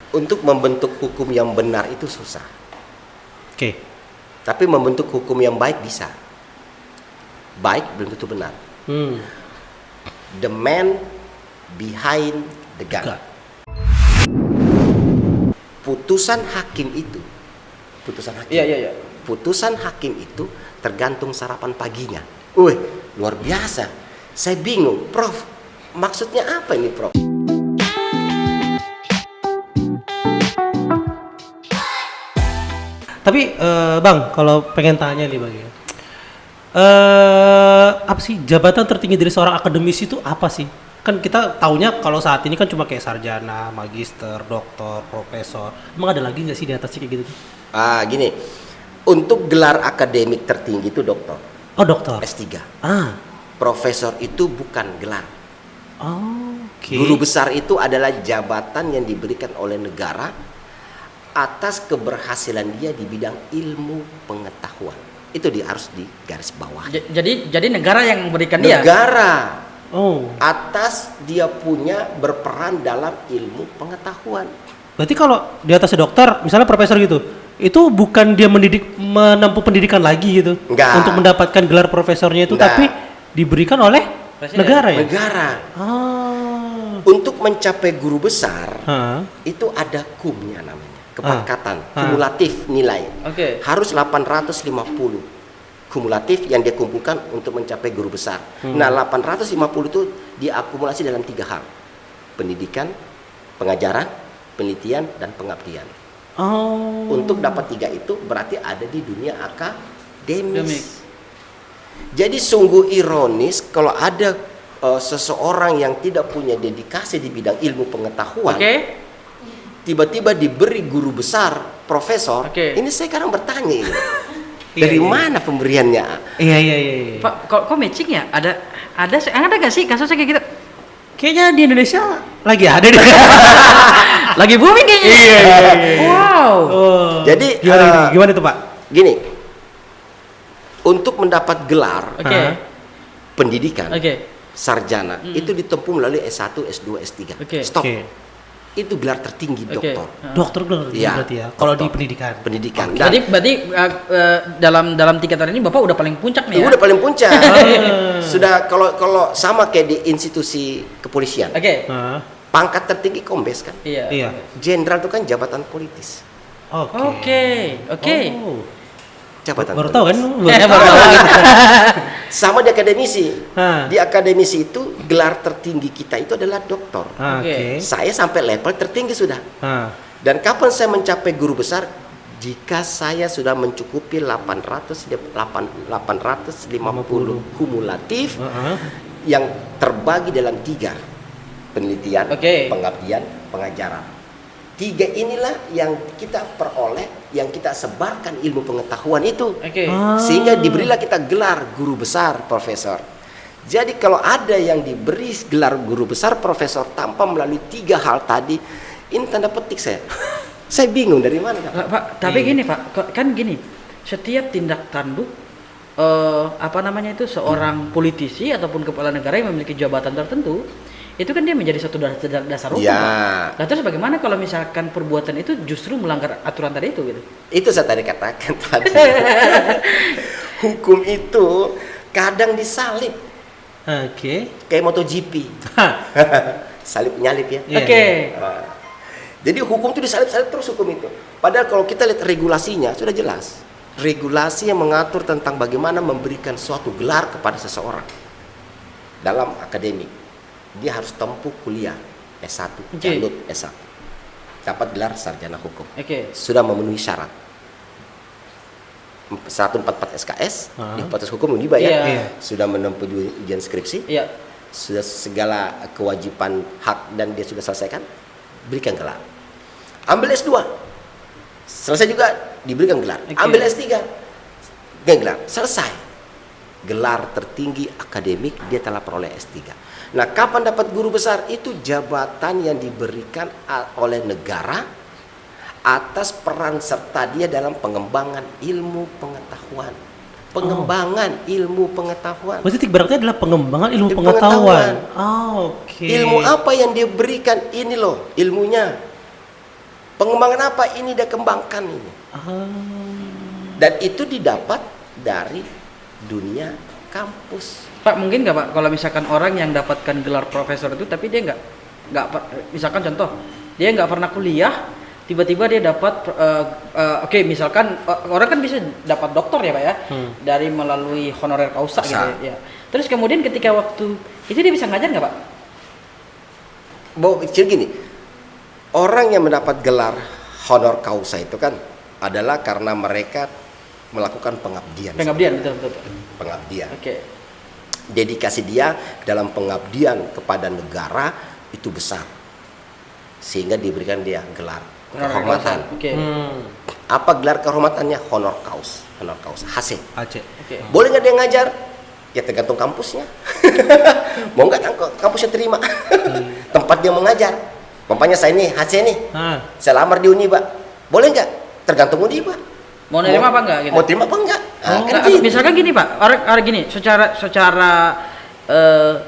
Untuk membentuk hukum yang benar itu susah. Oke. Tapi membentuk hukum yang baik bisa. Baik belum tentu benar. The man behind the gun. Putusan hakim itu, putusan hakim itu tergantung sarapan paginya. Wih, luar biasa. Saya bingung, Prof. Maksudnya apa ini, Prof? Tapi Bang, kalau pengen tanya nih Bang ya. Apa sih jabatan tertinggi dari seorang akademisi itu apa sih? Kan kita taunya kalau saat ini kan cuma kayak sarjana, magister, doktor, profesor. Emang ada lagi nggak sih di atasnya kayak gitu? Gini. Untuk gelar akademik tertinggi itu doktor. Oh, doktor. S3. Profesor itu bukan gelar. Oke. Guru besar itu adalah jabatan yang diberikan oleh negara atas keberhasilan dia di bidang ilmu pengetahuan. Itu dia harus digaris bawah. Jadi negara yang memberikan dia. Negara. Atas dia punya berperan dalam ilmu pengetahuan. Berarti kalau di atasnya dokter, misalnya profesor gitu, itu bukan dia menempuh pendidikan lagi gitu. Enggak. Untuk mendapatkan gelar profesornya itu, tapi diberikan oleh Presiden. negara ya? Negara. Untuk mencapai guru besar, itu ada kumnya namanya. Kepangkatan, kumulatif nilai. Harus 850 kumulatif yang dia kumpulkan untuk mencapai guru besar. Nah, 850 itu diakumulasi dalam 3 hal. Pendidikan, pengajaran, penelitian, dan pengabdian. Untuk dapat 3 itu berarti ada di dunia akademis. Jadi sungguh ironis kalau ada seseorang yang tidak punya dedikasi di bidang ilmu pengetahuan, tiba-tiba diberi guru besar, profesor. Ini saya sekarang bertanya ini. Dari mana pemberiannya? Iya. Pak, kok matching ya? Ada nggak sih kasusnya kayak gitu? Kayaknya di Indonesia lagi ada deh. Lagi booming kayaknya. Iya. Wow. Jadi gimana itu Pak? Gini, untuk mendapat gelar pendidikan sarjana itu ditempuh melalui S1, S2, S3. Stop. Itu gelar tertinggi doktor. Dokter berarti ya. Kalau di pendidikan. Pendidikan. Jadi dalam tingkatan ini Bapak udah paling puncak nih ya? Udah paling puncak. Sudah kalau sama kayak di institusi kepolisian. Pangkat tertinggi kombes kan? Iya. Jenderal itu kan jabatan politis. Oke. Jabatan baru tahu kan? Sama di akademisi. Di akademisi itu gelar tertinggi kita itu adalah doktor. Saya sampai level tertinggi sudah. Dan kapan saya mencapai guru besar? Jika saya sudah mencukupi 850 kumulatif yang terbagi dalam 3. Penelitian, pengabdian, pengajaran. 3 inilah yang kita peroleh, yang kita sebarkan ilmu pengetahuan itu. Sehingga diberilah kita gelar guru besar, profesor. Jadi kalau ada yang diberi gelar guru besar, profesor tanpa melalui 3 hal tadi, ini tanda petik saya. Saya bingung dari mana Pak, tapi gini Pak, kan gini, setiap tindak tanduk seorang politisi ataupun kepala negara yang memiliki jabatan tertentu, itu kan dia menjadi satu dasar hukum. Nah, terus bagaimana kalau misalkan perbuatan itu justru melanggar aturan tadi itu gitu? Itu saya tadi katakan tadi. Hukum itu kadang disalib. Kayak MotoGP. Salib nyalip ya. Jadi hukum itu disalib-salib terus hukum itu. Padahal kalau kita lihat regulasinya sudah jelas. Regulasi yang mengatur tentang bagaimana memberikan suatu gelar kepada seseorang dalam akademik. Dia harus tempuh kuliah S1, jalur S1, dapat gelar sarjana hukum. Sudah memenuhi syarat 144 SKS di Fakultas Hukum Uniba ya. Sudah menempuh ujian skripsi, sudah segala kewajiban hak dan dia sudah selesaikan, berikan gelar. Ambil S2, selesai juga diberikan gelar. Ambil S3, gelar, selesai. Gelar tertinggi akademik dia telah peroleh S3. Nah, kapan dapat guru besar? Itu jabatan yang diberikan oleh negara atas peran serta dia dalam pengembangan ilmu pengetahuan. Ilmu pengetahuan. Berarti adalah pengembangan ilmu pengetahuan. Ilmu apa yang dia berikan? Ini loh ilmunya. Pengembangan apa? Ini dia kembangkan ini. Dan itu didapat dari dunia kampus. Pak, mungkin nggak Pak kalau misalkan orang yang dapatkan gelar profesor itu tapi dia nggak misalkan contoh dia nggak pernah kuliah, tiba-tiba dia dapat oke, misalkan orang kan bisa dapat doktor ya Pak ya, dari melalui honorer causa gitu ya. Terus kemudian ketika waktu itu dia bisa ngajar nggak Pak? Jadi gini, orang yang mendapat gelar honor causa itu kan adalah karena mereka melakukan pengabdian. Betul. Pengabdian. Oke. Dedikasi dia dalam pengabdian kepada negara itu besar, sehingga diberikan dia gelar kehormatan. Oke. Apa gelar kehormatannya? Honor causa, HC. Oke. Boleh nggak dia ngajar? Ya tergantung kampusnya. Mau nggak kampusnya terima tempat dia mengajar. Umpamanya saya nih HC nih, saya lamar di Uni Pak, boleh nggak? Tergantung Uni Pak. Mau nerima apa enggak gitu? Mau terima apa enggak? Gitu. Misalkan gini Pak, orang gini, secara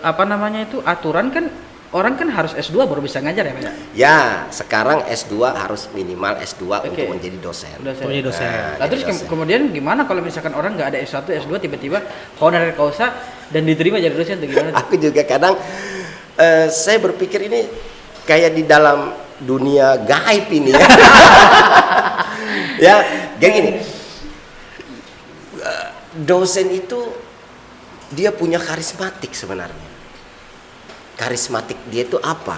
apa namanya itu aturan kan orang kan harus S2 baru bisa ngajar ya Pak ya? Ya, sekarang S2 harus minimal S2 untuk menjadi dosen. Menjadi dosen. Nah, terus kemudian gimana kalau misalkan orang nggak ada S1, S2 tiba-tiba honorer causa dan diterima jadi dosen itu gimana? Aku juga kadang saya berpikir ini kayak di dalam dunia gaib ini ya. Ya, kayak gini. Dosen itu dia punya karismatik sebenarnya. Karismatik dia itu apa?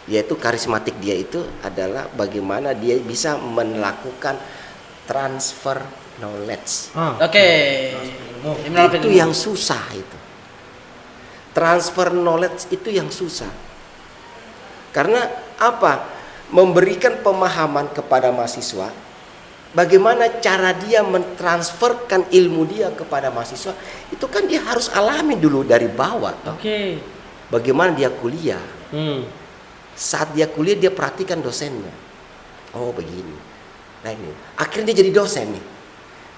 Yaitu karismatik dia itu adalah bagaimana dia bisa melakukan transfer knowledge. Oke. Itu yang susah itu. Transfer knowledge itu yang susah. Karena apa? Memberikan pemahaman kepada mahasiswa, bagaimana cara dia mentransferkan ilmu dia kepada mahasiswa, itu kan dia harus alami dulu dari bawah. Oke. Bagaimana dia kuliah? Saat dia kuliah dia perhatikan dosennya. Oh begini. Nah ini. Akhirnya dia jadi dosen nih.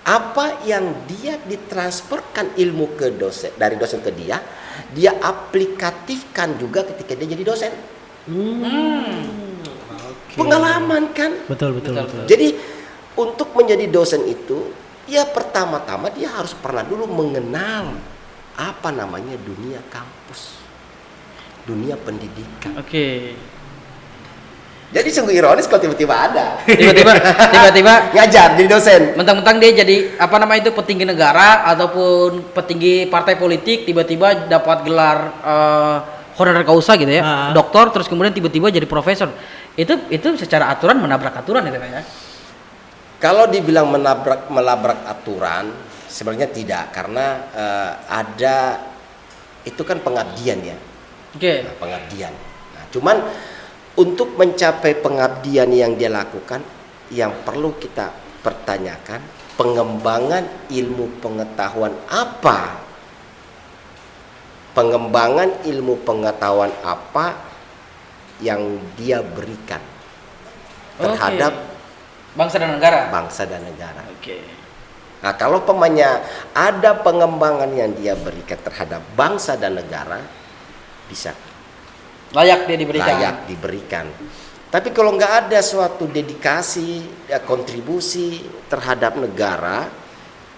Apa yang dia ditransferkan ilmu ke dosen, dari dosen ke dia aplikatifkan juga ketika dia jadi dosen. Pengalaman kan? Betul. Jadi untuk menjadi dosen itu, ya pertama-tama dia harus pernah dulu mengenal apa namanya dunia kampus, dunia pendidikan. Oke. Jadi sungguh ironis kalau tiba-tiba ada. Tiba-tiba ngajar jadi dosen. Mentang-mentang dia jadi apa nama itu petinggi negara ataupun petinggi partai politik, tiba-tiba dapat gelar honorer causa gitu ya, doktor, terus kemudian tiba-tiba jadi profesor. Itu secara aturan menabrak aturan itu Pak ya? Kalau dibilang melabrak aturan, sebenarnya tidak, karena ada itu kan pengabdian ya. Oke. Nah, pengabdian. Nah, cuman untuk mencapai pengabdian yang dia lakukan, yang perlu kita pertanyakan, pengembangan ilmu pengetahuan apa? Pengembangan ilmu pengetahuan apa yang dia berikan terhadap bangsa dan negara. Oke. Nah, kalau pemanya ada pengembangan yang dia berikan terhadap bangsa dan negara, bisa layak diberikan. Tapi kalau nggak ada suatu dedikasi, kontribusi terhadap negara,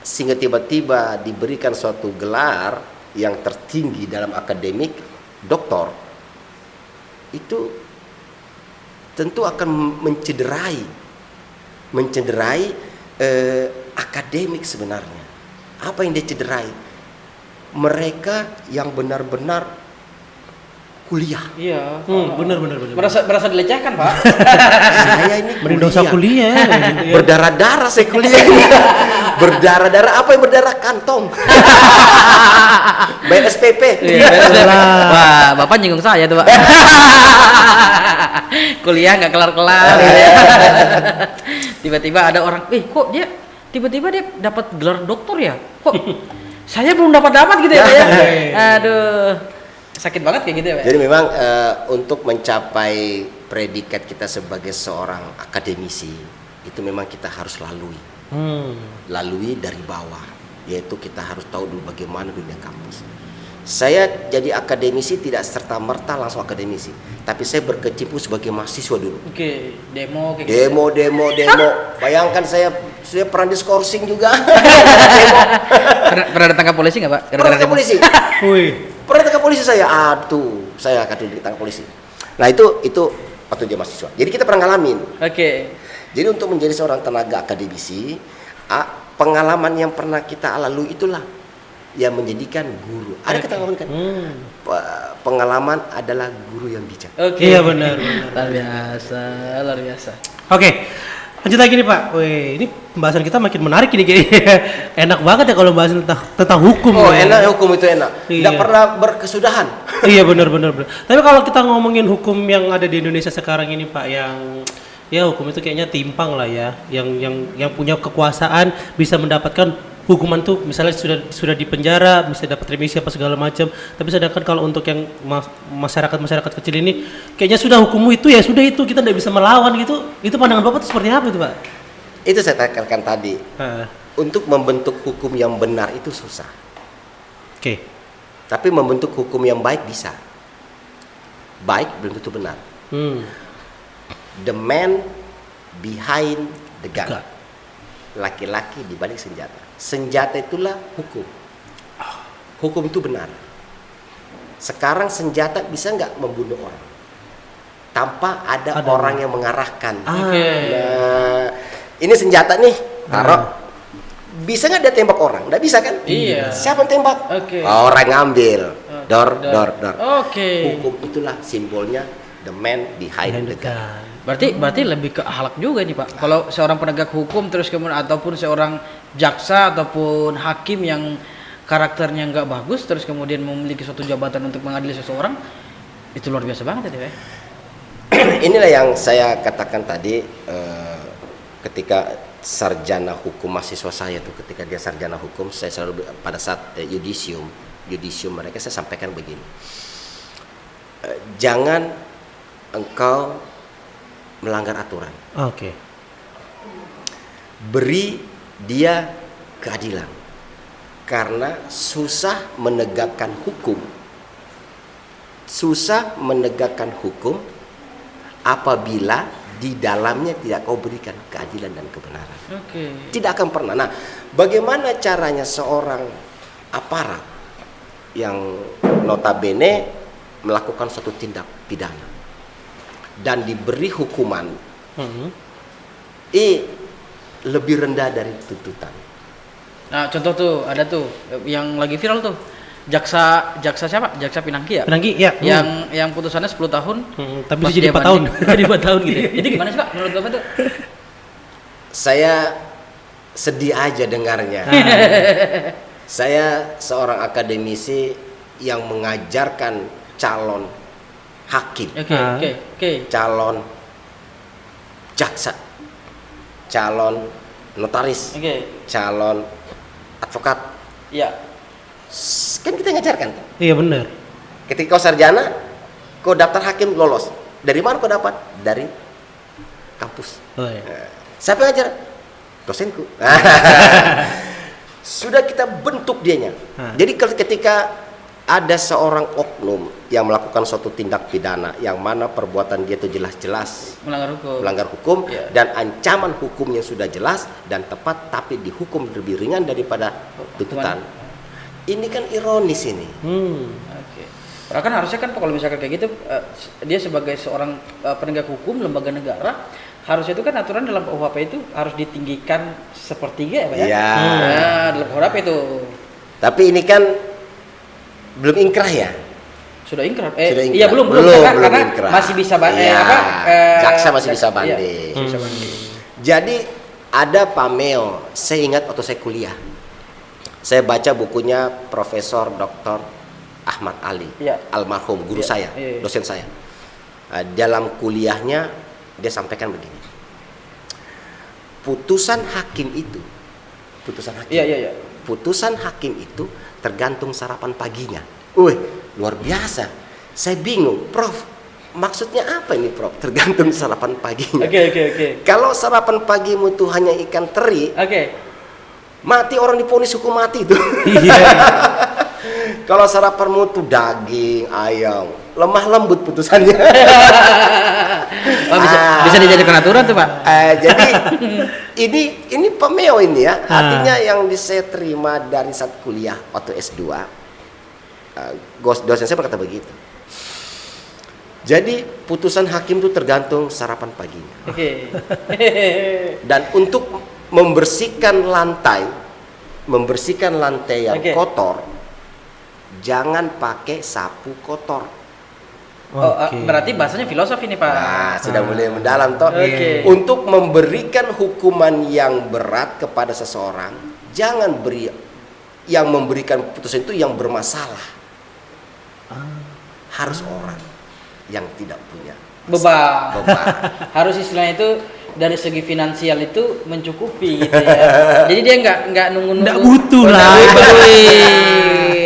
sehingga tiba-tiba diberikan suatu gelar yang tertinggi dalam akademik, doktor, itu tentu akan mencederai akademik sebenarnya. Apa yang dia cederai? Mereka yang benar-benar kuliah. Iya. Benar. Merasa dilecehkan Pak. Saya ini Berdosa kuliah. Berdarah-darah saya kuliah ini. Berdarah-darah, apa yang berdarah? Kantong. BSPP. Wah, Bapak nyinggung saya tuh Pak. Kuliah nggak kelar-kelar. Tiba-tiba ada orang, kok dia tiba-tiba dia dapat gelar doktor ya? Kok saya belum dapat gitu ya? Aduh, sakit banget kayak gitu ya Pak. Jadi memang untuk mencapai predikat kita sebagai seorang akademisi, itu memang kita harus lalui dari bawah, yaitu kita harus tahu dulu bagaimana dunia kampus, Saya jadi akademisi tidak serta-merta langsung akademisi, tapi saya berkecimpung sebagai mahasiswa dulu. Oke, demo kayak Demo. Bayangkan saya pernah diskorsing juga. pernah ditangkap polisi nggak, Pak? Pernah ditangkap polisi. Wih. Pernah ditangkap polisi saya. Aduh, saya akan ditangkap polisi. Nah itu waktu dia mahasiswa. Jadi kita pernah ngalamin. Oke. Jadi untuk menjadi seorang tenaga akademisi, pengalaman yang pernah kita lalui itulah yang menjadikan guru. Ada kata kan? Pengalaman adalah guru yang bijak. Oke. Iya benar. Luar biasa. Oke, lanjut lagi nih Pak. Wih, ini pembahasan kita makin menarik ini kayaknya. Enak banget ya kalau bahas tentang hukum. Oh ya. enak, hukum itu enak. Iya. Tidak pernah berkesudahan. Iya benar. Tapi kalau kita ngomongin hukum yang ada di Indonesia sekarang ini Pak, yang ya hukum itu kayaknya timpang lah ya. Yang punya kekuasaan bisa mendapatkan hukuman tuh misalnya sudah di penjara, bisa dapat remisi apa segala macam. Tapi sedangkan kalau untuk yang masyarakat kecil ini kayaknya sudah hukummu itu ya sudah itu, kita tidak bisa melawan gitu. Itu pandangan Bapak itu seperti apa itu, Pak? Itu saya tekankan tadi. Untuk membentuk hukum yang benar itu susah. Oke. Tapi membentuk hukum yang baik bisa. Baik belum tentu benar. The man behind the gun. Laki-laki di balik senjata. Senjata itulah hukum. Hukum itu benar. Sekarang senjata bisa nggak membunuh orang tanpa ada orang yang mengarahkan. Nah, ini senjata nih, taruh. Bisa nggak dia tembak orang? Nggak bisa kan? Iya. Siapa yang tembak? Orang ngambil. Dor. Hukum itulah simbolnya the man behind the gun. Berarti lebih ke akhlak juga nih Pak. Kalau seorang penegak hukum terus kemudian ataupun seorang jaksa ataupun hakim yang karakternya nggak bagus terus kemudian memiliki suatu jabatan untuk mengadili seseorang, itu luar biasa banget ya. Inilah yang saya katakan tadi ketika sarjana hukum mahasiswa saya tuh, ketika dia sarjana hukum, saya selalu pada saat yudisium mereka saya sampaikan begini. Jangan engkau melanggar aturan. Oke. Beri dia keadilan. Karena susah menegakkan hukum. Susah menegakkan hukum apabila di dalamnya tidak kau berikan keadilan dan kebenaran. Tidak akan pernah. Nah, bagaimana caranya seorang aparat yang notabene melakukan suatu tindak pidana dan diberi hukuman lebih rendah dari tuntutan. Nah, contoh tuh ada tuh yang lagi viral tuh. Jaksa siapa? Jaksa Pinangki ya? Pinangki ya. Yang putusannya 10 tahun. Tapi bisa jadi 4 tahun. Jadi 4 tahun gitu. Jadi gimana sih Pak menurut Bapak tuh? Saya sedih aja dengarnya. Saya seorang akademisi yang mengajarkan calon hakim, calon jaksa, calon notaris, calon advokat. Iya. Kan kita ngajarkan. Iya benar. Ketika kau sarjana, kau daftar hakim lolos. Dari mana kau dapat? Dari kampus. Siapa yang ngajar? Dosenku. Sudah kita bentuk dianya. Jadi ketika ada seorang oknum yang melakukan suatu tindak pidana yang mana perbuatan dia itu jelas-jelas melanggar hukum dan ancaman hukumnya sudah jelas dan tepat, tapi dihukum lebih ringan daripada tuntutan. Ini kan ironis ini. Karena kan harusnya kan kalau misalkan kayak gitu dia sebagai seorang penegak hukum lembaga negara, harusnya itu kan aturan dalam KUHP itu harus ditinggikan sepertiga ya Pak ya? Nah, dalam KUHP itu. Tapi ini kan belum ingkrah ya? Sudah ingkrah? Sudah ingkrah. Iya belum karena ingkrah. masih bisa jaksa masih bisa banding. Jadi ada pameo. Saya ingat waktu saya kuliah, saya baca bukunya Profesor Dr. Ahmad Ali, almarhum guru saya, dosen saya. Dalam kuliahnya dia sampaikan begini, putusan hakim itu tergantung sarapan paginya. Luar biasa. Saya bingung, Prof. Maksudnya apa ini, Prof? Tergantung sarapan paginya. Kalau sarapan pagimu tuh hanya ikan teri, mati orang divonis hukum mati itu. Kalau sarapanmu tuh daging, ayam, lemah lembut putusannya. Oh, bisa dijadikan aturan tuh Pak. Jadi ini pemeo ini ya. Artinya yang saya terima dari saat kuliah waktu S2, dosen saya berkata begitu. Jadi putusan hakim itu tergantung sarapan paginya. Oke. Dan untuk membersihkan lantai yang kotor, jangan pakai sapu kotor. Berarti bahasanya filosofi nih Pak. Nah, sudah mulai mendalam toh. Untuk memberikan hukuman yang berat kepada seseorang, jangan beri yang memberikan putusan itu yang bermasalah. Harus orang yang tidak punya beban. Harus istilahnya itu dari segi finansial itu mencukupi gitu ya. Jadi dia nggak nunggu-nunggu. Nggak butuh lah.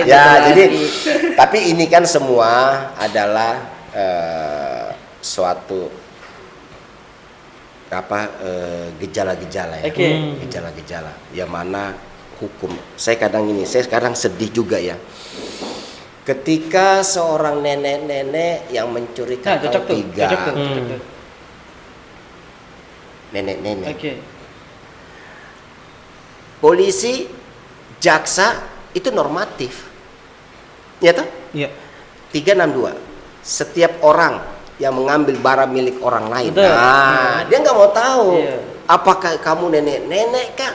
Ya, jadi tapi ini kan semua adalah suatu gejala-gejala ya. Gejala-gejala yang mana hukum. Saya kadang sedih juga ya. Ketika seorang nenek-nenek yang mencuri kakao tiga, nenek-nenek, polisi, jaksa itu normatif, ya toh? Iya. 362. Setiap orang yang mengambil barang milik orang lain, dia nggak mau tahu apakah kamu nenek-nenek kah,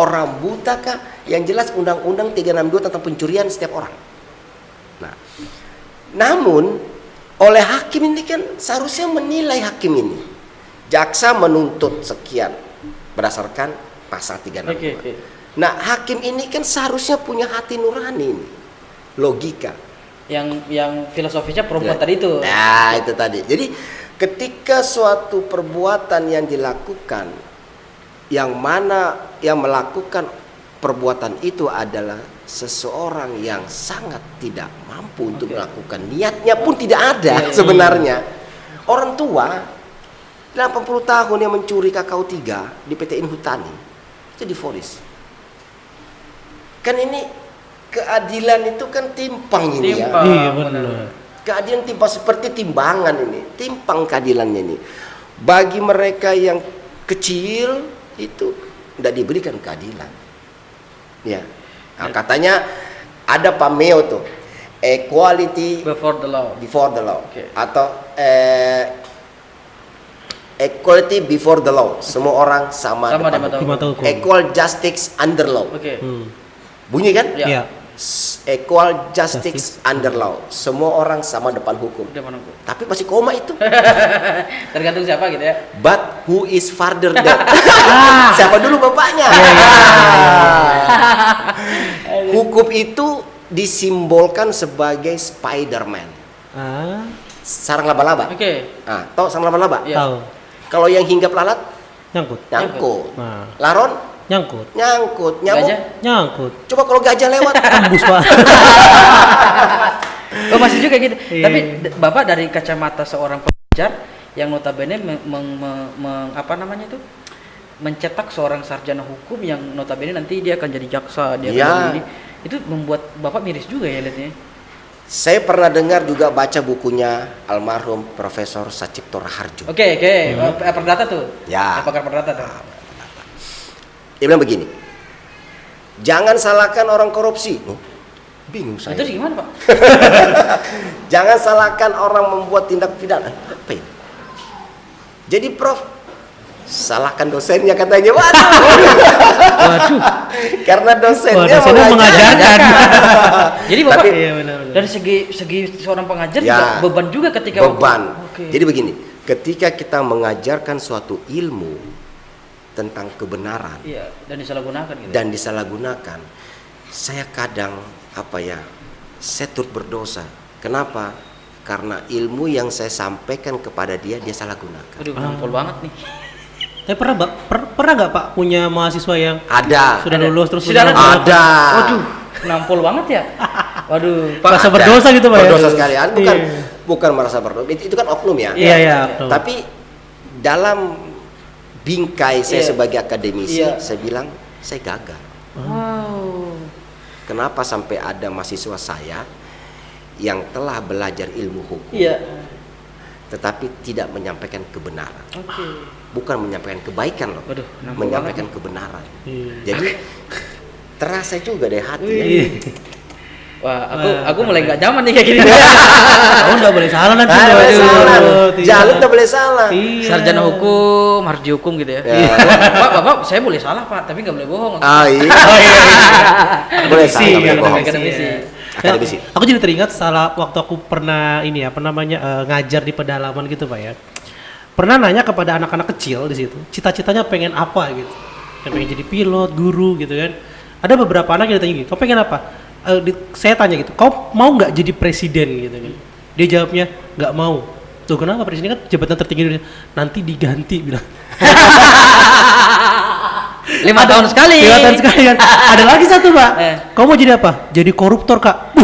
orang buta kah. Yang jelas Undang-Undang 362 tentang pencurian setiap orang. Nah, namun oleh hakim ini kan seharusnya menilai hakim ini. Jaksa menuntut sekian berdasarkan pasal 362. Nah, hakim ini kan seharusnya punya hati nurani ini. Logika. Yang filosofisnya perempuan tadi itu. Nah, itu tadi. Jadi ketika suatu perbuatan yang dilakukan, yang mana yang melakukan perbuatan itu adalah seseorang yang sangat tidak mampu untuk melakukan, niatnya pun tidak ada sebenarnya. Orang tua 80 tahun yang mencuri kakao 3 di PT Inhutani itu divonis. Kan ini keadilan itu kan timpang ini ya. Iya benar. Keadilan timpang seperti timbangan ini, timpang keadilannya ini. Bagi mereka yang kecil itu tidak diberikan keadilan. Ya. Nah, katanya ada pameo tuh, equality before the law. Atau equality before the law, semua orang sama depan hukum. Equal justice under law. Bunyi kan? Iya. Equal justice under law, semua orang sama depan hukum. Tapi masih koma itu. Tergantung siapa gitu ya. But who is farther than? Siapa dulu bapaknya? Hukum itu disimbolkan sebagai Spider-Man. Sarang laba-laba. Tahu sarang laba-laba? Tahu. Kalau yang hinggap lalat? Nyangkut. Laron? Nyangkut. Nyamuk? Nyangkut. Coba kalau gajah lewat? Tembus Pak. Oh masih juga gitu. Tapi Bapak dari kacamata seorang pengajar yang notabene mencetak seorang sarjana hukum yang notabene nanti dia akan jadi jaksa, dia akan jadi itu membuat Bapak miris juga ya lihatnya. Saya pernah dengar juga baca bukunya almarhum Profesor Sacipto Raharjo. Oke. Perdata tuh. Ya. Pakar perdata tuh. Dia bilang begini, jangan salahkan orang korupsi. Bingung saya. Itu gimana Pak? Jangan salahkan orang membuat tindak pidana. Apa ini? Jadi Prof, salahkan dosennya katanya. Waduh. Karena dosennya mengajarkan. Jadi Bapak dari segi seorang pengajar juga beban juga ketika beban. Jadi begini, ketika kita mengajarkan suatu ilmu tentang kebenaran dan disalahgunakan, saya kadang saya turut berdosa. Kenapa? Karena ilmu yang saya sampaikan kepada dia salah gunakan. Aduh, nampol banget nih. Tapi pernah nggak Pak punya mahasiswa yang sudah lulus terus ada? Waduh, nampol banget ya. Waduh, merasa berdosa gitu Pak. Berdosa sekali. Bukan merasa berdosa. Itu kan oknum ya. Iya. Tapi dalam bingkai saya sebagai akademisi, saya bilang saya gagal. kenapa sampai ada mahasiswa saya yang telah belajar ilmu hukum, tetapi tidak menyampaikan kebenaran. Bukan menyampaikan kebaikan loh, menyampaikan kebenaran. Jadi terasa juga deh hati ya. Wah, aku mulai nggak nyaman nih kayak gini. Kamu nggak boleh salah nanti. Jalut nggak boleh salah. Sarjana hukum harus dihukum gitu ya. Bapak, saya boleh salah Pak, tapi nggak boleh bohong. Iya. Boleh salah, nggak boleh bohong. Akademisi. Aku jadi teringat waktu aku pernah ngajar di pedalaman gitu Pak ya. Pernah nanya kepada anak-anak kecil di situ, cita-citanya pengen apa gitu. Pengen jadi pilot, guru gitu kan. Ada beberapa anak yang ditanya gitu, kau pengen apa? Saya tanya gitu, kau mau nggak jadi presiden gitu kan? Dia jawabnya nggak mau. Tuh kenapa? Presiden kan jabatan tertinggi Indonesia. Nanti diganti bilang. 5 tahun sekali. 5 tahun sekali kan. Ada lagi satu Pak. Kau mau jadi apa? Jadi koruptor Kak.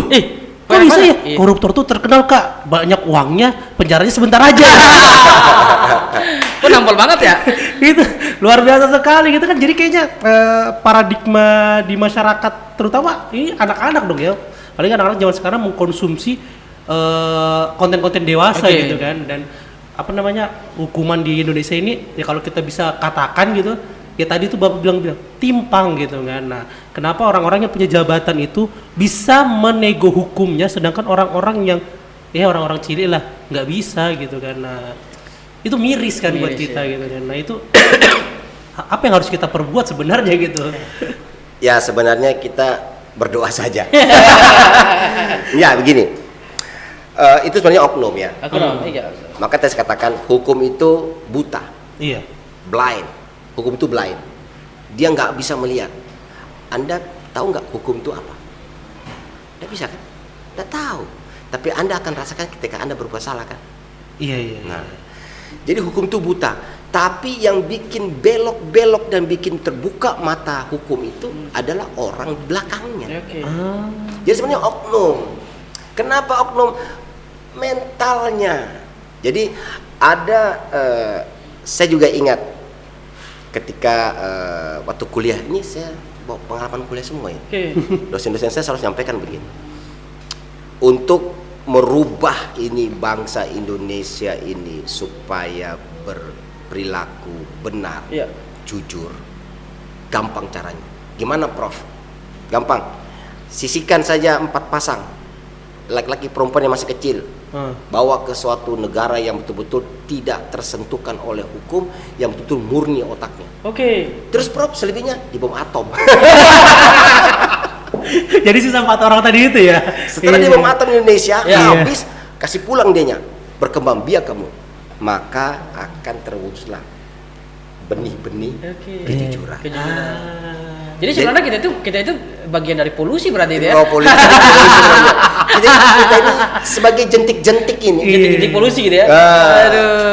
Kok bisa ya? Koruptor tuh terkenal Kak, banyak uangnya, penjaranya sebentar aja. Kok nampol banget ya? Itu luar biasa sekali gitu kan. Jadi kayaknya paradigma di masyarakat terutama ini anak-anak dong ya. Paling anak-anak zaman sekarang mengkonsumsi konten-konten dewasa gitu kan. Dan hukuman di Indonesia ini ya kalau kita bisa katakan gitu, ya tadi tuh Bapak bilang timpang gitu kan. Nah, kenapa orang-orang yang punya jabatan itu bisa menego hukumnya sedangkan orang-orang yang orang-orang cilik lah nggak bisa gitu kan. Nah, itu miris kan buat kita gitu kan. Nah, itu apa yang harus kita perbuat sebenarnya gitu. Ya, sebenarnya kita berdoa saja. Ya, begini. Itu sebenarnya oknum ya. Maka saya katakan hukum itu buta. Iya. Blind. Hukum itu blind. Dia nggak bisa melihat. Anda tahu nggak hukum itu apa? Nggak bisa kan? Nggak tahu. Tapi Anda akan rasakan ketika Anda berbuat salah kan? Iya. Nah, jadi hukum itu buta. Tapi yang bikin belok-belok dan bikin terbuka mata hukum itu adalah orang di belakangnya. Jadi sebenarnya oknum. Kenapa oknum? Mentalnya. Jadi ada, saya juga ingat ketika waktu kuliah ini, saya bawa pengalaman kuliah semua ya. Dosen-dosen saya selalu sampaikan begini, untuk merubah ini bangsa Indonesia ini supaya berperilaku benar, jujur, gampang caranya. Gimana Prof? Gampang, sisihkan saja 4 pasang laki-laki perempuan yang masih kecil, bawa ke suatu negara yang betul-betul tidak tersentuhkan oleh hukum, yang betul-betul murni otaknya. Terus Prof, selebihnya dibom atom. Jadi sisa 4 orang tadi itu ya. Setelah dibom atom Indonesia habis, kasih pulang dianya, berkembang biak kamu, maka akan terwujudlah benih-benih kejujuran. Jadi sebenarnya kita itu bagian dari polusi berarti itu ya. Polusi. Jadi kita ini sebagai jentik-jentik ini. Jentik polusi gitu ya.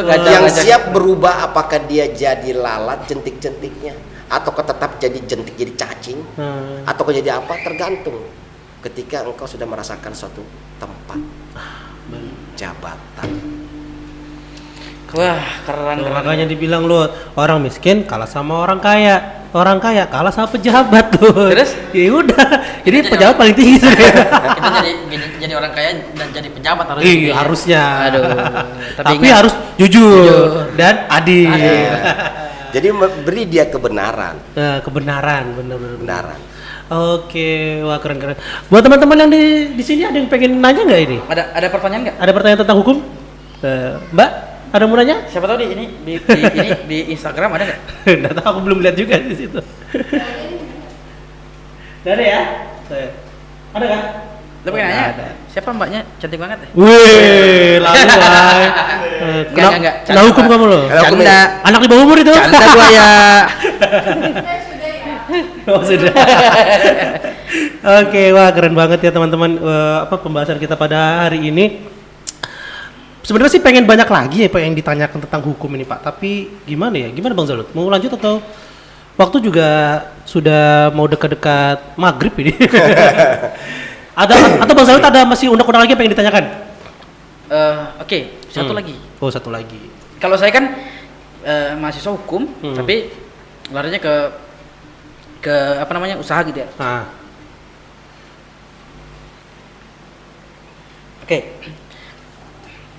Yang siap berubah, apakah dia jadi lalat jentik-jentiknya, atau tetap jadi jentik jadi cacing, atau jadi apa, tergantung ketika engkau sudah merasakan suatu tempat jabatan. Wah, keren. Makanya dibilang lu orang miskin kalah sama orang kaya kalah sama pejabat tuh. Terus? Ya udah. Jadi pejabat paling tinggi sebenarnya. Kita jadi orang kaya dan jadi pejabat harusnya. Iya, harusnya. Aduh. Tapi harus jujur dan adil. Jadi beri dia kebenaran. Kebenaran, benar-benar. Kebenaran. Oke, wah keren. Buat teman-teman yang di sini ada yang pengen nanya nggak ini? Ada pertanyaan nggak? Ada pertanyaan tentang hukum? Mbak, ada mau nanya? Siapa tahu di Instagram ada nggak? Nggak tahu, aku belum lihat juga di situ. Nggak ada ya? Ada nggak? Lo pengen nanya? Ada. Siapa mbaknya? Cantik banget ya? Wih, lalu Enggak. Kena hukum kamu loh. Canda. Anak di bawah umur itu. Canda buaya. Oh sudah. Oke, wah keren banget ya teman-teman, pembahasan kita pada hari ini. Sebenarnya sih pengen banyak lagi ya Pak yang ditanyakan tentang hukum ini Pak. Tapi gimana ya? Gimana Bang Zalut? Mau lanjut atau waktu juga sudah mau dekat-dekat maghrib ini? Atau Bang Zalut ada masih undang-undang lagi yang pengen ditanyakan? Oke, satu lagi. Oh, satu lagi. Kalau saya kan mahasiswa hukum, tapi larinya ke usaha gitu ya. Oke.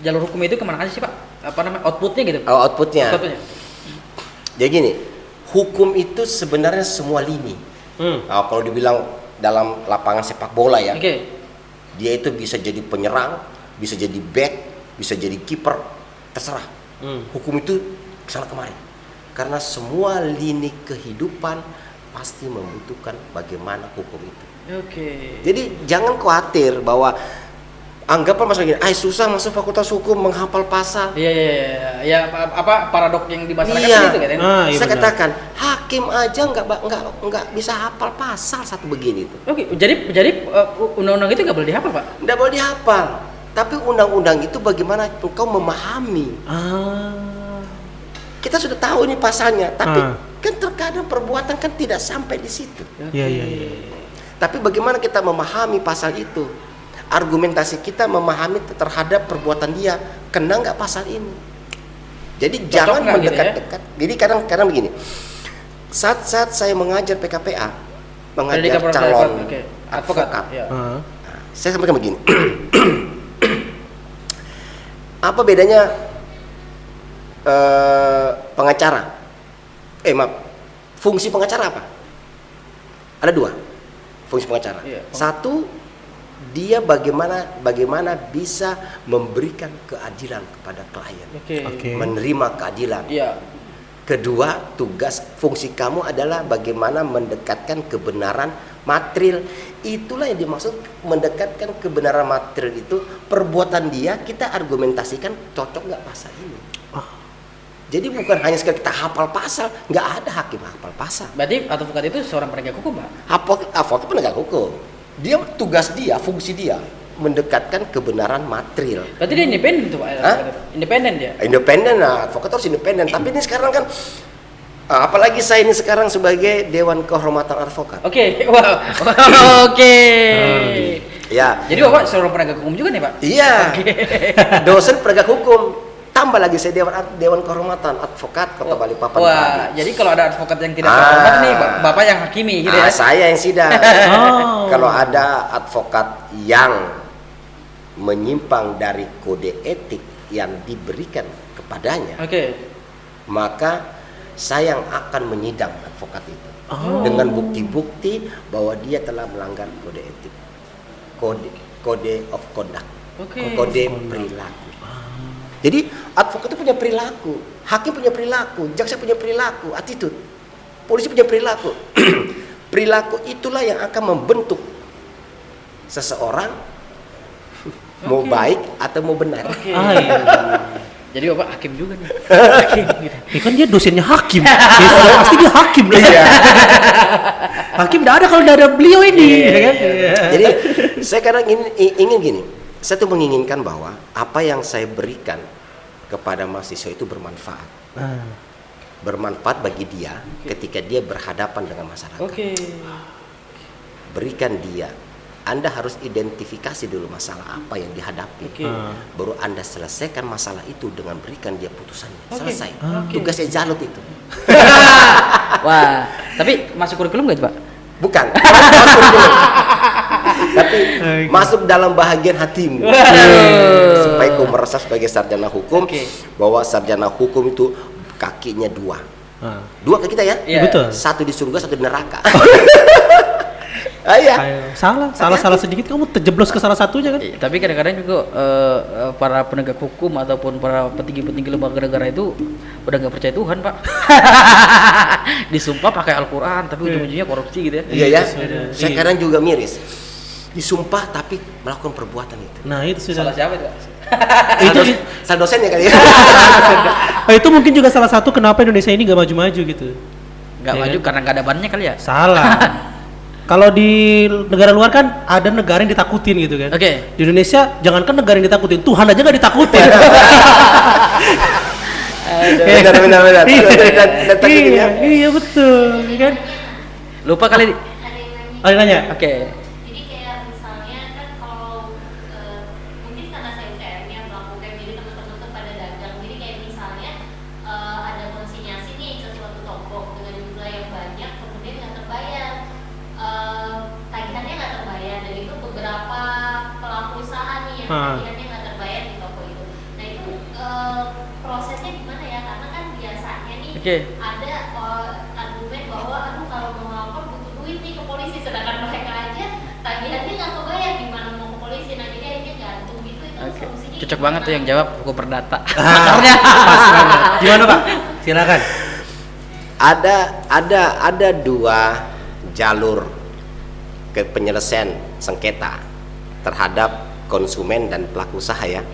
Jalur hukum itu kemana aja sih Pak? Apa namanya outputnya gitu? Oh, outputnya. Outputnya. Jadi gini, hukum itu sebenarnya semua lini. Nah, kalau dibilang dalam lapangan sepak bola ya, dia itu bisa jadi penyerang, bisa jadi back, bisa jadi kiper, terserah. Hukum itu kesana kemari. Karena semua lini kehidupan pasti membutuhkan bagaimana hukum itu. Jadi jangan khawatir bahwa anggapan masalah gini, susah masuk fakultas hukum menghafal pasal. Iya, apa paradok yang di masyarakat itu kan? Saya katakan hakim aja nggak bisa hafal pasal satu begini itu. Jadi undang-undang itu nggak boleh dihafal Pak? Nggak boleh dihafal. Tapi undang-undang itu bagaimana engkau memahami. Kita sudah tahu ini pasalnya, tapi kan terkadang perbuatan kan tidak sampai di situ. Iya. Tapi bagaimana kita memahami pasal itu? Argumentasi kita memahami terhadap perbuatan dia, kena nggak pasal ini? Jadi jangan mendekat-dekat. Jadi kadang-kadang begini. Saat saya mengajar PKPA, mengajar calon advokat, saya sampaikan begini. Apa bedanya pengacara? Fungsi pengacara apa? Ada dua fungsi pengacara. Satu, dia bagaimana bisa memberikan keadilan kepada klien, menerima keadilan. Kedua, fungsi kamu adalah bagaimana mendekatkan kebenaran material. Itulah yang dimaksud mendekatkan kebenaran material itu. Perbuatan dia kita argumentasikan cocok nggak pasal ini. Jadi bukan hanya sekali kita hafal pasal, nggak ada hakim hafal pasal. Berarti advokat itu seorang penegak hukum Pak? Advokat penegak hukum. Dia fungsi dia mendekatkan kebenaran material. Berarti dia independen tuh Pak? Independen dia? Independen, advokat harus independen. Tapi ini sekarang kan, apalagi saya ini sekarang sebagai Dewan Kehormatan Advokat. Ya. Jadi Bapak seorang penegak hukum juga nih Pak? Iya. Dosen penegak hukum. Tambah lagi saya Dewan Kehormatan Advokat Kota Balikpapan. Jadi kalau ada advokat yang tidak terhormat nih, Bapak yang hakimi gitu ya? Saya yang sidang. Kalau ada advokat yang menyimpang dari kode etik yang diberikan kepadanya, maka saya yang akan menyidang advokat itu dengan bukti-bukti bahwa dia telah melanggar kode etik, kode of conduct, kode perilaku. Jadi advokat itu punya perilaku, hakim punya perilaku, jaksa punya perilaku, attitude, polisi punya perilaku. Perilaku itulah yang akan membentuk seseorang mau baik atau mau benar. Jadi Bapak hakim juga nih. Kan dia dosennya hakim. Pasti dia hakim lah. Hakim tidak ada kalau tidak ada beliau ini. Jadi saya kadang ingin gini. Saya tuh menginginkan bahwa apa yang saya berikan kepada mahasiswa itu bermanfaat. Bermanfaat bagi dia ketika dia berhadapan dengan masyarakat. Berikan dia. Anda harus identifikasi dulu masalah apa yang dihadapi. Baru Anda selesaikan masalah itu dengan berikan dia putusannya. Selesai. Tugasnya Jalut itu. Wah, tapi masuk kurikulum nggak Pak? Bukan. Tapi masuk dalam bahagian hatimu. Supaya kau merasa sebagai sarjana hukum bahwa sarjana hukum itu kakinya dua. Dua ke kita ya? Betul. Satu di surga, satu di neraka. Salah sedikit kamu terjeblos ke salah satunya kan? Tapi kadang-kadang juga para penegak hukum ataupun para petinggi-petinggi lembaga negara itu udah nggak percaya Tuhan Pak. Disumpah pakai Al-Quran tapi ujung-ujungnya korupsi gitu ya. Iya ya. Saya kadang juga miris. Disumpah tapi melakukan perbuatan itu. Nah itu sudah. Salah siapa itu? Salah dosennya kali ya. Itu mungkin juga salah satu kenapa Indonesia ini nggak maju-maju gitu. Nggak maju karena nggak ada bannya kali ya? Salah. Kalau di negara luar kan ada negara yang ditakutin gitu kan. Di Indonesia jangankan negara yang ditakutin, Tuhan aja nggak ditakutin. Benar. Iya betul, kan? Lupa kali. Ada yang nanya? Jadi kayak misalnya kan kalau mungkin karena saya UTM-nya melakukan jadi teman-teman tuh pada dagang. Jadi kayak misalnya ada konsinyasi nih ke suatu toko dengan jumlah yang banyak, kemudian nggak terbayar, tagihannya nggak terbayar, dan itu beberapa pelaku usaha nih tagihannya nggak terbayar di toko itu. Nah itu prosesnya gimana ya? Karena kan biasanya nih ada argumen bahwa aduh kalau mau ngelapor butuh duit nih ke polisi, sedangkan mereka aja tagihannya nggak kebayar, gimana mau ke polisi? Nah jadi akhirnya gantung gitu. Itu solusinya Cocok banget tuh yang jawab hukum perdata. Pas banget. Gimana Pak? Silakan. Ada dua jalur ke penyelesaian sengketa terhadap konsumen dan pelaku usaha ya.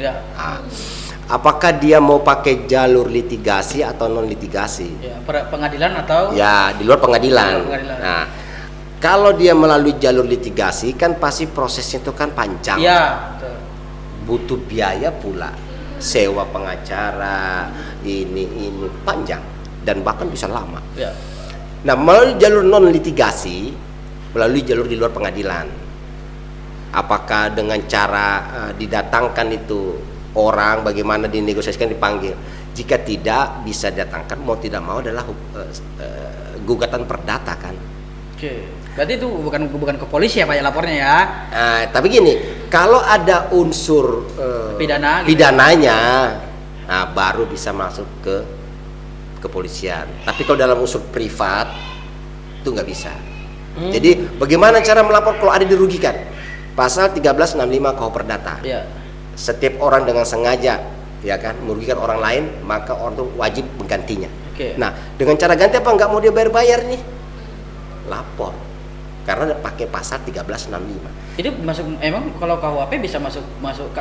Apakah dia mau pakai jalur litigasi atau non litigasi? Ya, pengadilan atau? Ya, di luar pengadilan. Nah, kalau dia melalui jalur litigasi kan pasti prosesnya itu kan panjang. Iya, betul. Butuh biaya pula, sewa pengacara, ini panjang dan bahkan bisa lama. Ya. Nah, melalui jalur non litigasi, melalui jalur di luar pengadilan, apakah dengan cara didatangkan itu orang, bagaimana dinegosiasikan, dipanggil? Jika tidak bisa datangkan, mau tidak mau adalah gugatan perdata kan. Oke, berarti itu bukan ke polisi ya Pak ya lapornya ya? Tapi gini, kalau ada unsur pidananya, nah, baru bisa masuk ke kepolisian. Tapi kalau dalam unsur privat itu nggak bisa. Jadi bagaimana cara melapor kalau ada dirugikan? Pasal 1365 KUH Perdata. Ya. Setiap orang dengan sengaja ya kan merugikan orang lain, maka orang itu wajib menggantinya. Nah, dengan cara ganti apa? Nggak mau dia bayar nih, lapor. Karena pakai pasal 1365. Itu masuk, emang kalau KUHP bisa masuk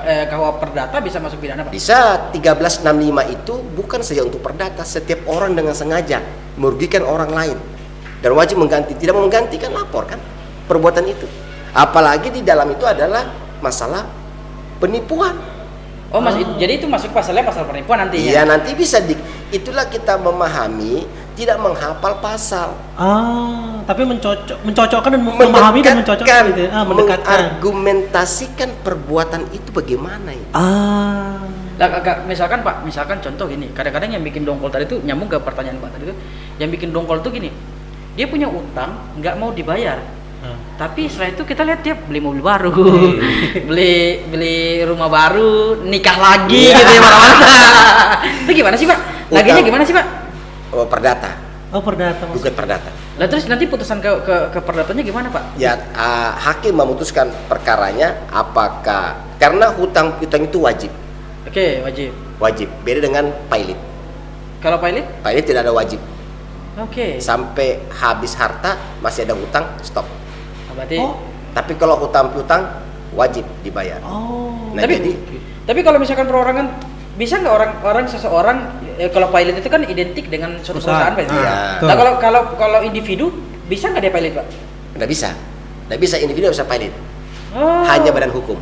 KUH Perdata bisa masuk pidana Pak? Bisa. 1365 itu bukan saja untuk perdata, setiap orang dengan sengaja merugikan orang lain dan wajib mengganti. Tidak mau mengganti kan lapor kan perbuatan itu. Apalagi di dalam itu adalah masalah penipuan. Jadi itu masuk pasalnya pasal penipuan nantinya. Iya, nanti bisa itulah kita memahami, tidak menghafal pasal. Tapi mencocokkan dan memahami dan mencocokkan gitu ya. Mendekatkan. Argumentasikan perbuatan itu bagaimana ya? Misalkan contoh gini, kadang-kadang yang bikin dongkol tadi itu nyambung ke pertanyaan Pak tadi itu, yang bikin dongkol itu gini, dia punya utang nggak mau dibayar, tapi setelah itu kita lihat dia beli mobil baru, beli rumah baru, nikah lagi gitu ya mana-mana. Itu gimana sih Pak? Laginya gimana sih Pak? Perdata. Perdata. Gugat perdata. Lah terus nanti putusan ke perdatanya gimana Pak? Ya, hakim memutuskan perkaranya apakah karena hutang itu wajib. Oke, wajib. Wajib. Beda dengan pilot. Kalau pilot? Pilot tidak ada wajib. Oke. Sampai habis harta masih ada hutang, stop. Berarti. Tapi kalau hutang piutang wajib dibayar. Nah, tapi kalau misalkan perorangan bisa nggak orang seseorang kalau pilot itu kan identik dengan suatu perusahaan Pak. Nah kalau individu bisa nggak dia pilot Pak? Nggak bisa individu bisa pilot. Hanya badan hukum.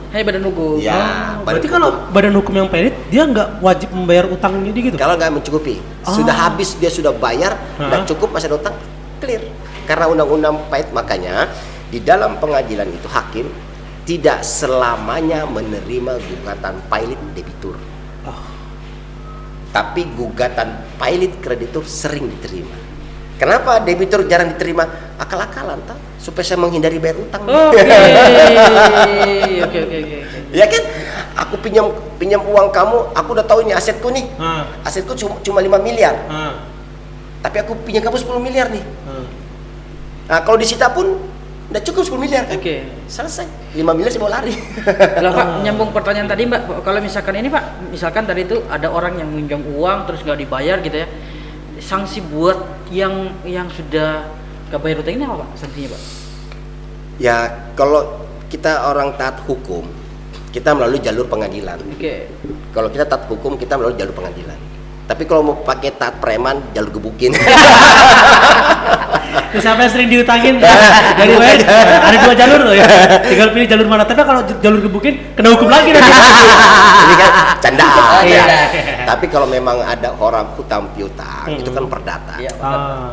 Ya. Berarti kalau badan hukum yang pilot dia nggak wajib membayar utangnya gitu? Kalau nggak mencukupi, sudah habis dia sudah bayar, nggak cukup masih ada utang, clear. Karena undang-undang pilot, makanya di dalam pengadilan itu hakim tidak selamanya menerima gugatan pilot debitur. Tapi gugatan pilot kreditur sering diterima. Kenapa debitur jarang diterima? Akal-akalan supaya saya menghindari bayar utang. Oke. Ya kan? Aku pinjam uang kamu, aku udah tahu ini asetku nih. Asetku cuma 5 miliar. Tapi aku pinjam kamu 10 miliar nih. Nah, kalau disita pun udah cukup 10 miliar kan? Selesai. 5 miliar saya mau lari. Lah Pak, nyambung pertanyaan tadi Mbak, kalau misalkan ini Pak, misalkan tadi itu ada orang yang minjam uang terus nggak dibayar gitu ya, sanksi buat yang sudah nggak bayar utang ini apa Pak sanksinya Pak? Ya kalau kita orang taat hukum, kita melalui jalur pengadilan. Kalau kita taat hukum, kita melalui jalur pengadilan. Tapi kalau mau pakai taat preman, jalur gebukin. Siapa yang sering diutangin dari WN ada 2 jalur loh ya, tinggal pilih jalur mana. Tapi kalau jalur gebukin kena hukum lagi nanti. Ini kan candaan. Tapi kalau memang ada orang hutang piutang, itu kan perdata.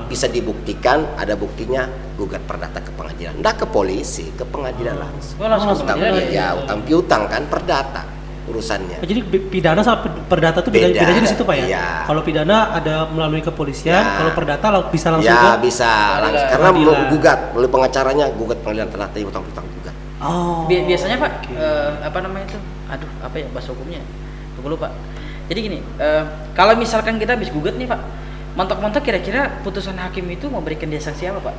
Bisa dibuktikan, ada buktinya, gugat perdata ke pengadilan. Nggak ke polisi, ke pengadilan langsung. Hutang piutang kan perdata urusannya. Jadi pidana sama perdata itu bedanya di situ Pak ya? Kalau pidana ada melalui kepolisian, kalau perdata bisa langsung bisa langsung. Karena gugat melalui pengacaranya, gugat pengadilan terdata hutang piutang gugat. Biasanya Pak apa namanya itu aduh apa ya bahasa hukumnya? Aku lupa. Jadi gini, kalau misalkan kita habis gugat nih Pak, mentok-mentok kira-kira putusan hakim itu memberikan dia sanksi apa Pak?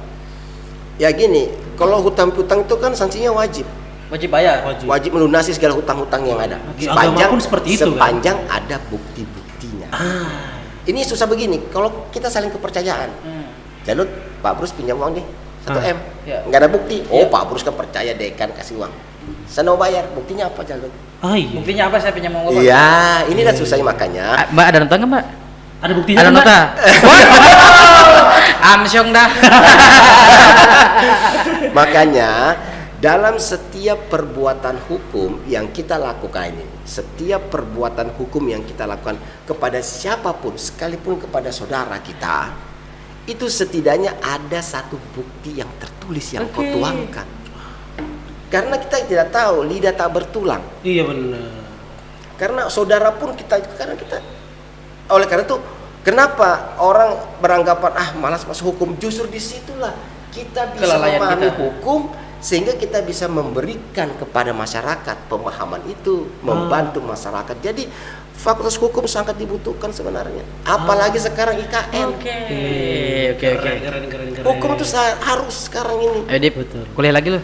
Ya gini, kalau hutang piutang itu kan sanksinya wajib. Wajib bayar. Wajib melunasi segala hutang-hutang yang ada. Di agama pun seperti itu sepanjang ada bukti-buktinya. Ini susah begini, kalau kita saling kepercayaan. Jalut, Pak Brus pinjam uang nih 1 M, nggak ada bukti. Pak Brus kan percaya dekan kasih uang. Saya mau bayar, buktinya apa Jalut? Iya. Buktinya apa saya pinjam uang Bapak? Iya, inilah susahnya makanya. Mbak ada nota nggak Mbak? Ada buktinya? Ada nota. Amsyong dah. Makanya dalam setiap perbuatan hukum yang kita lakukan ini, setiap perbuatan hukum yang kita lakukan kepada siapapun, sekalipun kepada saudara kita, itu setidaknya ada satu bukti yang tertulis yang kau tuangkan. Karena kita tidak tahu, lidah tak bertulang. Iya benar. Karena saudara pun oleh karena itu kenapa orang beranggapan malas masuk hukum, justru disitulah kita bisa memahami hukum sehingga kita bisa memberikan kepada masyarakat pemahaman itu, membantu masyarakat. Jadi fakultas hukum sangat dibutuhkan sebenarnya, apalagi sekarang IKN. Oke. Keren. Hukum itu harus sekarang ini. Ayo Dip, kuliah lagi lo.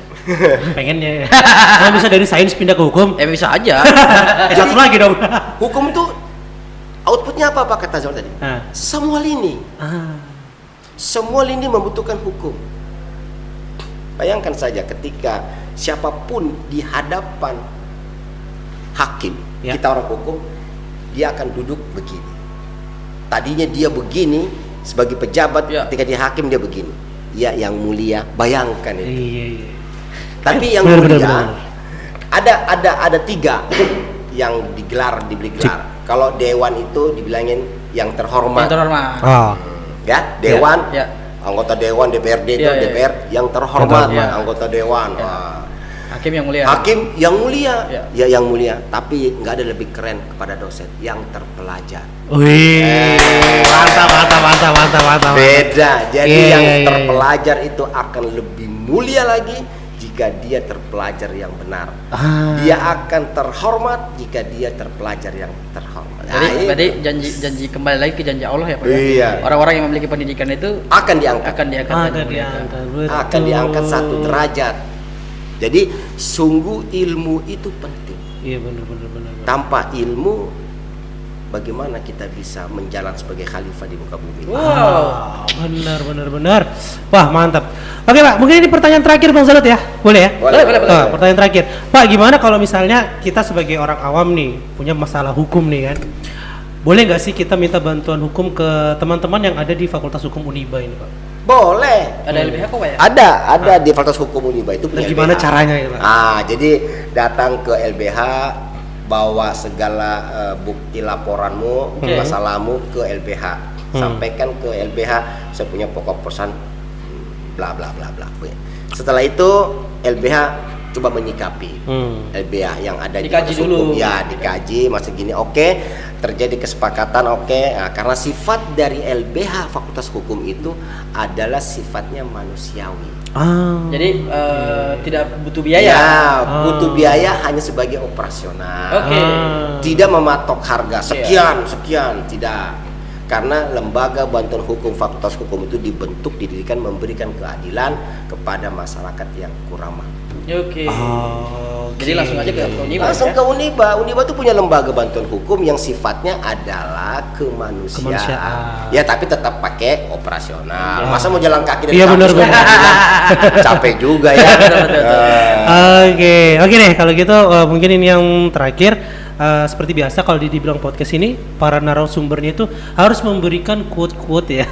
Pengennya ya. Kalau bisa dari sains pindah ke hukum? Bisa aja. Satu lagi dong. Hukum itu outputnya apa Pak kata Zul tadi? Semua lini. Semua lini membutuhkan hukum. Bayangkan saja ketika siapapun di hadapan hakim, kita orang hukum, dia akan duduk begini. Tadinya dia begini sebagai pejabat, ketika dia hakim dia begini. Ya yang mulia, bayangkan itu. Iya. Tapi yang mulia ada 3 yang digelar. Kalau dewan itu dibilangin yang terhormat. Ya, dewan. Anggota dewan DPRD itu DPR yang terhormat, anggota dewan. Hakim yang mulia. Hakim yang mulia, ya yang mulia. Tapi nggak ada lebih keren kepada dosen yang terpelajar. Wih, mantap. Beda. Jadi yang terpelajar itu akan lebih mulia lagi jika dia terpelajar yang benar. Dia akan terhormat jika dia terpelajar yang terhormat. Jadi janji kembali lagi ke janji Allah ya Pak. Iya. Orang-orang yang memiliki pendidikan itu akan diangkat. Akan diangkat 1 derajat. Jadi sungguh ilmu itu penting. Iya benar. Tanpa ilmu, bagaimana kita bisa menjalan sebagai khalifah di muka bumi? Wow, benar. Wah mantap. Oke Pak, mungkin ini pertanyaan terakhir Bang Zalut ya, boleh ya? Boleh. Pertanyaan terakhir, Pak, gimana kalau misalnya kita sebagai orang awam nih punya masalah hukum nih kan? Boleh nggak sih kita minta bantuan hukum ke teman-teman yang ada di Fakultas Hukum Uniba ini Pak? Boleh. Ada LBH kok Pak ya? Ada di Fakultas Hukum Uniba itu punya. Gimana caranya ya Pak? Jadi datang ke LBH, bawa segala bukti laporanmu, masalahmu ke LBH. Sampaikan ke LBH, saya punya pokok pesan bla bla bla bla. Setelah itu LBH coba menyikapi. LBH yang ada dikaji di hukum, dikaji masih gini. Terjadi kesepakatan. Nah, karena sifat dari LBH Fakultas Hukum itu adalah sifatnya manusiawi. Jadi tidak butuh biaya. Butuh biaya hanya sebagai operasional. Tidak mematok harga sekian, tidak. Karena lembaga bantuan hukum Fakultas Hukum itu dibentuk, didirikan memberikan keadilan kepada masyarakat yang kurang mampu. Jadi langsung aja ke Uniba. Ke Uniba. Uniba itu punya lembaga bantuan hukum yang sifatnya adalah kemanusiaan. Ya tapi tetap pakai operasional. Masa mau jalan kaki dari kampus? Iya benar. Capek juga ya. Oke deh kalau gitu mungkin ini yang terakhir. Seperti biasa kalau dibilang podcast ini para narasumbernya itu harus memberikan quote-quote ya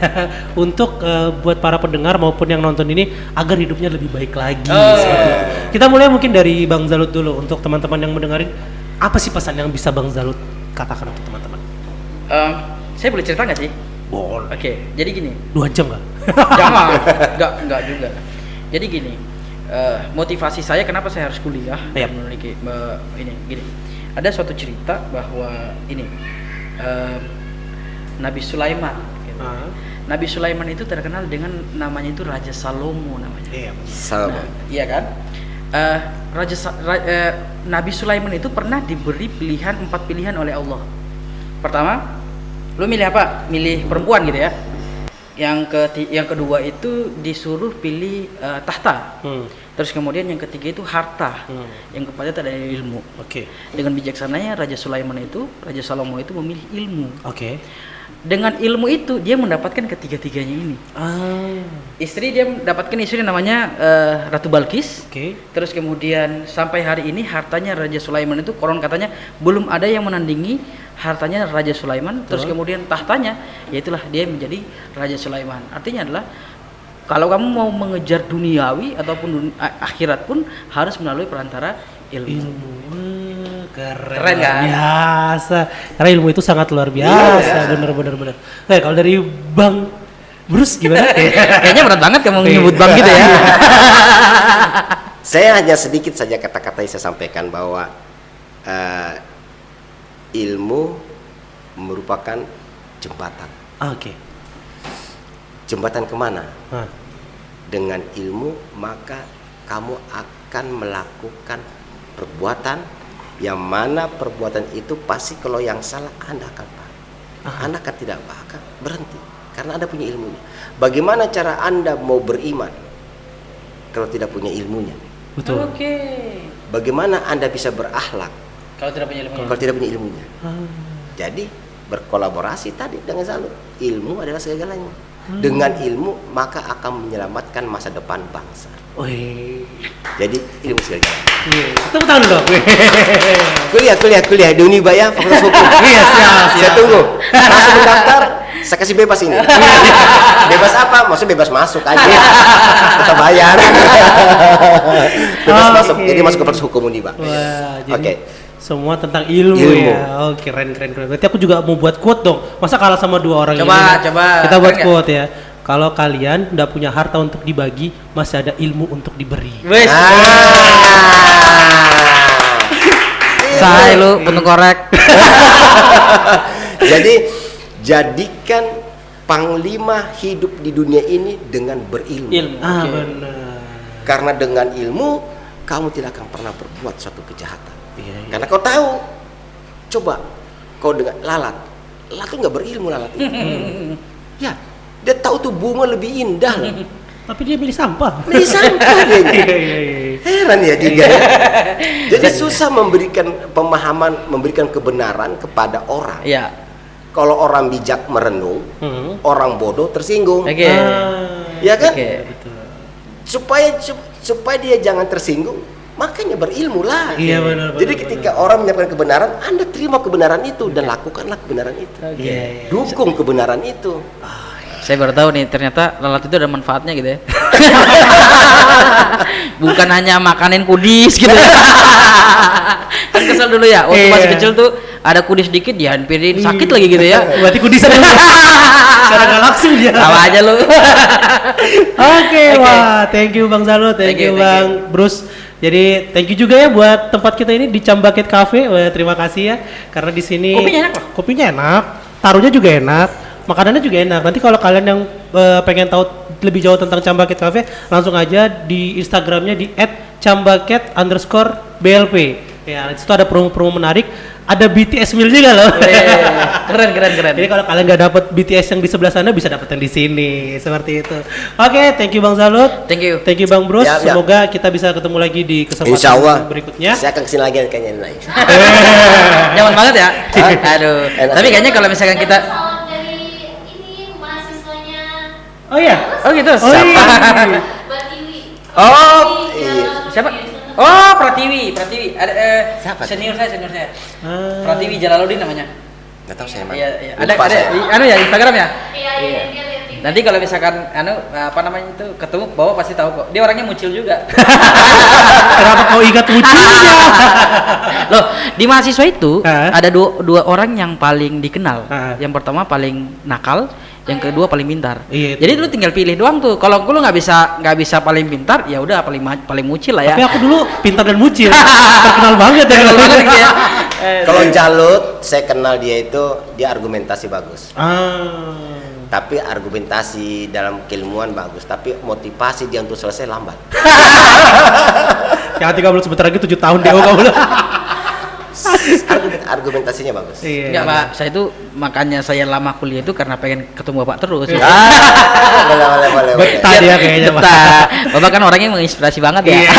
untuk buat para pendengar maupun yang nonton ini agar hidupnya lebih baik lagi. Kita mulai mungkin dari Bang Zalut dulu untuk teman-teman yang mendengarin, apa sih pesan yang bisa Bang Zalut katakan untuk teman-teman? Saya boleh cerita nggak sih? Boleh. Jadi gini. 2 jam nggak? Jangan, nggak juga. Jadi gini, motivasi saya kenapa saya harus kuliah memiliki ini gini. Ada suatu cerita bahwa ini Nabi Sulaiman. Nabi Sulaiman itu terkenal dengan namanya itu Raja Salomo namanya. Salomo. Iya kan? Nabi Sulaiman itu pernah diberi 4 pilihan oleh Allah. Pertama, lu milih apa? Milih perempuan gitu ya. Yang kedua itu disuruh pilih tahta. Terus kemudian yang ketiga itu harta. Yang keempat itu ada ilmu. Dengan bijaksananya Raja Salomo itu memilih ilmu. Dengan ilmu itu dia mendapatkan ketiga-tiganya ini. Dia mendapatkan istri namanya Ratu Balkis. Terus kemudian sampai hari ini hartanya Raja Sulaiman itu konon katanya belum ada yang menandingi hartanya Raja Sulaiman. Terus kemudian tahtanya, yaitulah dia menjadi Raja Sulaiman. Artinya adalah kalau kamu mau mengejar duniawi ataupun akhirat pun harus melalui perantara ilmu. Keren kan? Biasa. Karena ilmu itu sangat luar biasa. Bener. Kalau dari Bang Bruce gimana? Kayaknya berat banget kamu nyebut Bang gitu ya. Saya hanya sedikit saja kata-kata yang saya sampaikan bahwa ilmu merupakan jembatan. Jembatan kemana? Dengan ilmu maka kamu akan melakukan perbuatan yang mana perbuatan itu pasti kalau yang salah Anda akan paham. Anda akan tidak akan berhenti karena Anda punya ilmunya. Bagaimana cara Anda mau beriman kalau tidak punya ilmunya? Betul. Bagaimana Anda bisa berakhlak kalau tidak punya ilmunya? Kalau tidak punya ilmunya. Jadi berkolaborasi tadi dengan Zalut. Ilmu adalah segalanya. Dengan ilmu maka akan menyelamatkan masa depan bangsa. Jadi ilmu segalanya. Tepuk tangan dong. Kuliah di Unibaya Fakultas Hukum. Siap. Saya tunggu. Langsung mendaftar, saya kasih bebas ini. Bebas apa? Maksudnya bebas masuk aja. Kita bayar. Bebas masuk. Jadi masuk ke Fakultas Hukum Unibaya. Semua tentang ilmu. Ya. Keren. Berarti aku juga mau buat quote dong. Masa kalah sama 2 orang ini? Coba. Kita buat quote ya. Kalau kalian nggak punya harta untuk dibagi, masih ada ilmu untuk diberi. Say lu bentuk korek. Jadi jadikan panglima hidup di dunia ini dengan berilmu. Benar. Karena dengan ilmu kamu tidak akan pernah berbuat suatu kejahatan. Karena kau tahu. Coba kau dengan lalat tuh nggak berilmu lalat itu. Ya. Dia tahu tuh bunga lebih indah. Tapi dia milih sampah. Dia. Heran ya dia. Jadi susah memberikan pemahaman, memberikan kebenaran kepada orang. Kalau orang bijak merenung, orang bodoh tersinggung. Ya kan? Supaya dia jangan tersinggung, makanya berilmu lah. Benar. Jadi ketika orang menyampaikan kebenaran, Anda terima kebenaran itu dan lakukanlah kebenaran itu. Dukung kebenaran itu. Saya baru tahu nih ternyata lalat itu ada manfaatnya gitu ya. Bukan hanya makanin kudis gitu ya. Kan kesel dulu ya waktu masih kecil tuh ada kudis dikit dihampirin sakit lagi gitu ya. Berarti kudisan secara nggak langsung dia. Tahu aja lu. Wah, thank you Bang Zalut, thank you Bang Bruce. Jadi thank you juga ya buat tempat kita ini di Cambaket Cafe. Terima kasih ya karena di sini kopinya enak, taruhnya juga enak. Makanannya juga enak. Nanti kalau kalian yang pengen tahu lebih jauh tentang Cambaket Cafe, langsung aja di Instagramnya di @cambaket_blp. Ya, itu ada promo-promo menarik. Ada BTS meal juga loh. Keren. Jadi kalau kalian nggak dapat BTS yang di sebelah sana, bisa dapat yang di sini. Seperti itu. Thank you Bang Zalut. Thank you Bang Bruce. Semoga kita bisa ketemu lagi di kesempatan berikutnya. Saya akan kesini lagi kayaknya lain. Nyaman banget ya. Aduh. Tapi kayaknya kalau misalkan kita Oh iya. Oh gitu. Siapa? Oh, Pratiwi. Ada siapa? Senior saya. Pratiwi Jalaluddin namanya. Enggak tahu saya. Iya. Ada ya Instagram ya? Iya. Nanti kalau misalkan itu ketemu bawa pasti tahu kok. Dia orangnya mucil juga. Kenapa kau ingat mucilnya? Loh, di mahasiswa itu ada dua orang yang paling dikenal. Yang pertama paling nakal, yang kedua paling pintar. Jadi lu tinggal pilih doang tuh. Kalau lu nggak bisa paling pintar, ya udah paling mucil lah ya. Tapi aku dulu pintar dan mucil. Terkenal banget ya. Kalau Jalut, saya kenal dia argumentasi bagus. Tapi argumentasi dalam keilmuan bagus, tapi motivasi dia untuk selesai lambat. Yang 30 sebentar lagi 7 tahun dia kamu. Argumentasinya bagus. Iya. Enggak, Pak. Saya itu makanya saya lama kuliah itu karena pengen ketemu Bapak terus. Boleh. Betah dia kayaknya, Pak. Betah. Bapak kan orangnya menginspirasi banget ya. Iya.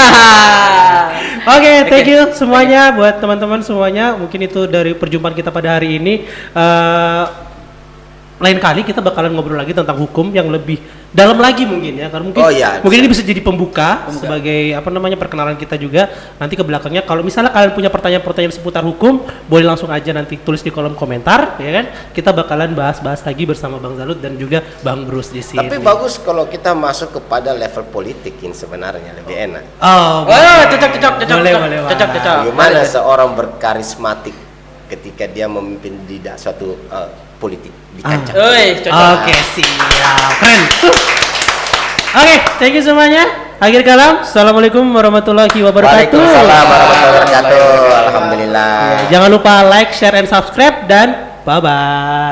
Oke, thank you semuanya buat teman-teman semuanya. Mungkin itu dari perjumpaan kita pada hari ini. Lain kali kita bakalan ngobrol lagi tentang hukum yang lebih dalam lagi mungkin ya, karena mungkin ini bisa jadi pembuka sebagai perkenalan kita juga. Nanti ke belakangnya kalau misalnya kalian punya pertanyaan-pertanyaan seputar hukum, boleh langsung aja nanti tulis di kolom komentar, ya kan? Kita bakalan bahas-bahas lagi bersama Bang Zalut dan juga Bang Bruce di sini. Tapi bagus kalau kita masuk kepada level politik ini sebenarnya lebih enak. Cocok. Boleh. Gimana seorang berkarismatik ketika dia memimpin di suatu politik di kancah. Oke, siap. Keren. Oke, thank you semuanya. Akhir kalam, assalamualaikum warahmatullahi wabarakatuh. Waalaikumsalam warahmatullahi wabarakatuh. Alhamdulillah. Jangan lupa like, share, and subscribe dan bye bye.